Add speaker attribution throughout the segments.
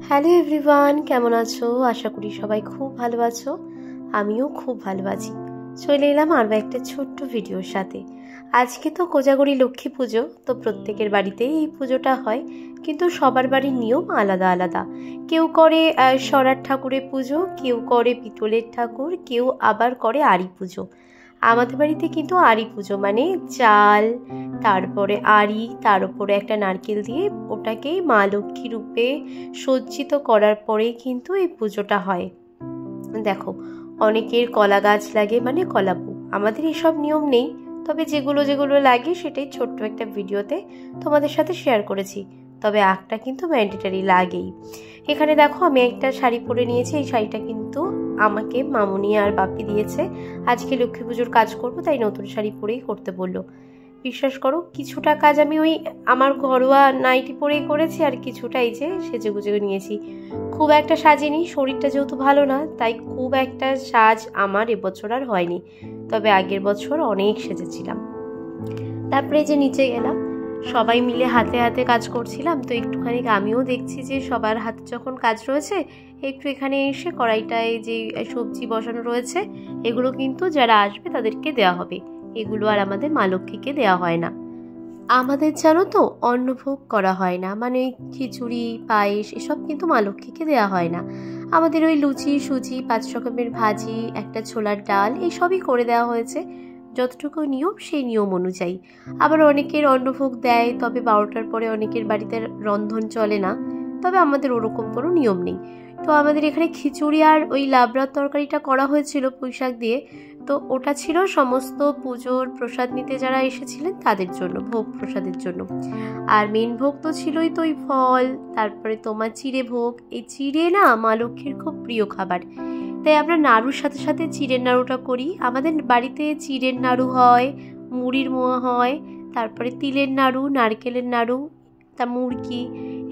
Speaker 1: Hello everyone, কেমন আছো? আশা করি সবাই খুব ভালো আছো। আমিও খুব ভালো আছি। চলে এলাম আরও একটা ছোট্ট ভিডিওর সাথে। আজকে তো কোজাগরি লক্ষ্মী পুজো, তো প্রত্যেকের বাড়িতেই এই পুজোটা হয়, কিন্তু সবার বাড়ির নিয়ম আলাদা আলাদা। কেউ করে সরার ঠাকুরের পুজো, কেউ করে পিতলের ঠাকুর, কেউ আবার করে আড়ি পুজো। আমাদের বাড়িতে কিন্তু আড়ি পুজো মানে চাল, তারপরে আড়ি, তার উপরে একটা নারকেল দিয়ে ওটাকেই মা লক্ষ্মী রূপে সজ্জিত করার পরেই কিন্তু এই পুজোটা হয়। দেখো, অনেকের কলা গাছ লাগে মানে কলাপু। আমাদের এসব নিয়ম নেই, তবে যেগুলো যেগুলো লাগে সেটাই ছোট্ট একটা ভিডিওতে তোমাদের সাথে শেয়ার করেছি। তবে আঁকটা কিন্তু ম্যান্ডেটারি লাগেই। এখানে দেখো, আমি একটা শাড়ি পরে নিয়েছি। এই শাড়িটা কিন্তু আমাকে মামুনি আর বাপি দিয়েছে। আজকে লক্ষ্মী পুজোর কাজ করবো, তাই নতুন শাড়ি পরেই করতে বললো। বিশ্বাস করো, কিছুটা কাজ আমি ওই আমার ঘরোয়া নাইটি পরেই করেছি, আর কিছুটা এই যে সেজে গুজে নিয়েছি। খুব একটা সাজিনি, শরীরটা যেহেতু ভালো না, তাই খুব একটা সাজ আমার এবছর আর হয়নি। তবে আগের বছর অনেক সেজেছিলাম। তারপরে যে নিচে গেলাম, সবাই মিলে হাতে হাতে কাজ করছিলাম, তো একটুখানি আমিও দেখছি যে সবার হাতে যখন কাজ রয়েছে, একটু এখানে এসে কড়াইটায় যে সবজি বসানো রয়েছে এগুলো কিন্তু যারা আসবে তাদেরকে দেওয়া হবে। এগুলো আর আমাদের মা লক্ষ্মীকে দেওয়া হয় না। আমাদের জানো তো অন্নভোগ করা হয় না, মানে ওই খিচুড়ি পায়েস এসব কিন্তু মা লক্ষ্মীকে দেওয়া হয় না। আমাদের ওই লুচি সুজি 5 রকমের ভাজি, একটা ছোলার ডাল, এইসবই করে দেওয়া হয়েছে। যতটুকু নিয়ম সেই নিয়ম অনুযায়ী। আবার অনেকের অন্নভোগ দেয়, তবে 12টার পরে অনেকের বাড়িতে রন্ধন চলে না। তবে আমাদের ওরকম কোনো নিয়ম নেই। তো আমাদের এখানে খিচুড়ি আর ওই লাবড়ার তরকারিটা করা হয়েছিল পুঁইশাক দিয়ে। তো ওটা ছিল সমস্ত পুজোর প্রসাদ নিতে যারা এসেছিলেন তাদের জন্য, ভোগ প্রসাদের জন্য। আর মেন ভোগ তো ছিলই তো ওই ফল, তারপরে তোমার চিড়ে ভোগ। এই চিড়ে না মা লক্ষ্মীর খুব প্রিয় খাবার, তাই আমরা নাড়ুর সাথে সাথে চিড়ের নাড়ুটা করি। আমাদের বাড়িতে চিড়ের নাড়ু হয়, মুড়ির মোয়া হয়, তারপরে তিলের নাড়ু, নারকেলের নাড়ু, তা মুড়কি,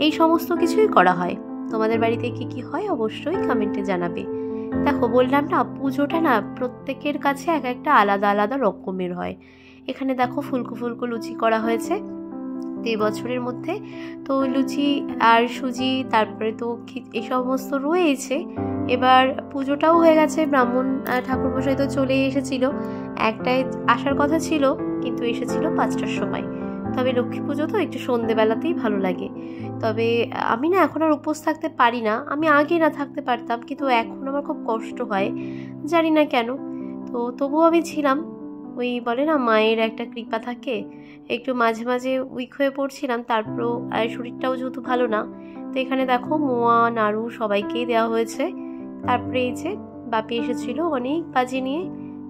Speaker 1: এই সমস্ত কিছুই করা হয়। তোমাদের বাড়িতে কি কি হয় অবশ্যই কমেন্টে জানাবে। দেখো, বললাম না পুজোটা না প্রত্যেকের কাছে এক একটা আলাদা আলাদা রকমের হয়। এখানে দেখো ফুলকো ফুলকো লুচি করা হয়েছে 2 বছরের মধ্যে। তো লুচি আর সুজি, তারপরে তো এই সমস্ত রয়েছে। এবার পুজোটাও হয়ে গেছে, ব্রাহ্মণ ঠাকুরমশাই তো চলে এসেছিল। একটাই আসার কথা ছিল, কিন্তু এসেছিল 5টার সময়। তবে লক্ষ্মী পুজো তো একটু সন্ধেবেলাতেই ভালো লাগে। তবে আমি না এখন আর উপোস থাকতে পারি না। আমি আগে না থাকতে পারতাম, কিন্তু এখন আমার খুব কষ্ট হয়, জানি না কেন। তো তবুও আমি ছিলাম। ওই বলে না মায়ের একটা কৃপা থাকে, একটু মাঝে মাঝে উইক হয়ে পড়ছিলাম। তারপরও শরীরটাও যেহেতু ভালো না, তো এখানে দেখো মোয়া নাড়ু সবাইকেই দেওয়া হয়েছে। তারপরে এই যে বাপি এসেছিল অনেক বাজি নিয়ে,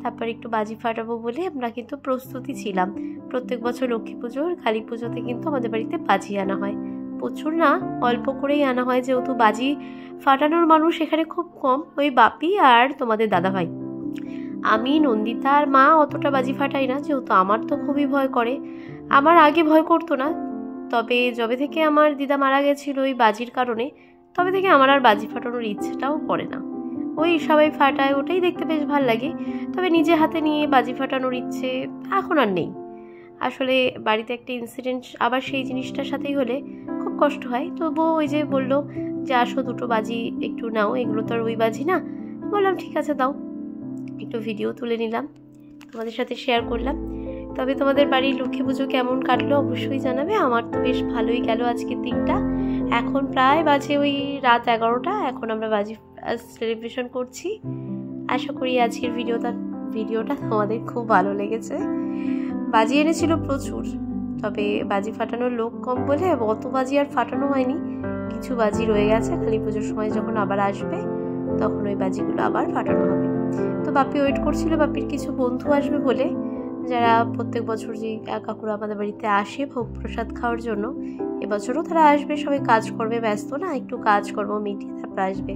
Speaker 1: তারপরে একটু বাজি ফাটাবো বলে আমরা কিন্তু প্রস্তুতি ছিলাম। প্রত্যেক বছর লক্ষ্মী পুজোর কালী পুজোতে কিন্তু আমাদের বাড়িতে বাজি আনা হয়। প্রচুর না, অল্প করেই আনা হয়, যেহেতু বাজি ফাটানোর মানুষ এখানে খুব কম। ওই বাপি আর তোমাদের দাদাভাই। আমি, নন্দিতা আর মা অতটা বাজি ফাটাই না, যেহেতু আমার তো খুবই ভয় করে। আমার আগে ভয় করতো না, তবে যবে থেকে আমার দিদা মারা গেছিল ওই বাজির কারণে, তবে থেকে আমার আর বাজি ফাটানোর ইচ্ছেটাও করে না। ওই সবাই ফাটায়, ওটাই দেখতে বেশ ভালো লাগে। তবে নিজে হাতে নিয়ে বাজি ফাটানোর ইচ্ছে এখন আর নেই। আসলে বাড়িতে একটা ইনসিডেন্ট আবার সেই জিনিসটার সাথেই হলে খুব কষ্ট হয়। তবুও ওই যে বললো যে আসো 2টো বাজি একটু নাও, এগুলো তো আর ওই বাজি না। বললাম ঠিক আছে দাও। একটু ভিডিও তুলে নিলাম, তোমাদের সাথে শেয়ার করলাম। তবে তোমাদের বাড়ির লক্ষ্মী পুজো কেমন কাটলো অবশ্যই জানাবে। আমার তো বেশ ভালোই গেল আজকের দিনটা। এখন প্রায় বাজে ওই রাত 11টা। এখন আমরা বাজি সেলিব্রেশন করছি। আশা করি আজকের ভিডিওটা তোমাদের খুব ভালো লেগেছে। বাজি এনেছিল প্রচুর, তবে বাজি ফাটানোর লোক কম বলে অত বাজি আর ফাটানো হয়নি। কিছু বাজি রয়ে গেছে, কালী পুজোর সময় যখন আবার আসবে তখন ওই বাজিগুলো আবার ফাটানো হবে। তো বাপি ওয়েট করছিল, বাপির কিছু বন্ধু আসবে বলে, যারা প্রত্যেক বছর যে কাকুরা আমাদের বাড়িতে আসে ভোগ প্রসাদ খাওয়ার জন্য। এবছরও তারা আসবে, সবাই কাজ করবে, ব্যস্ত না, একটু কাজকর্ম মিটিয়ে তারপর আসবে।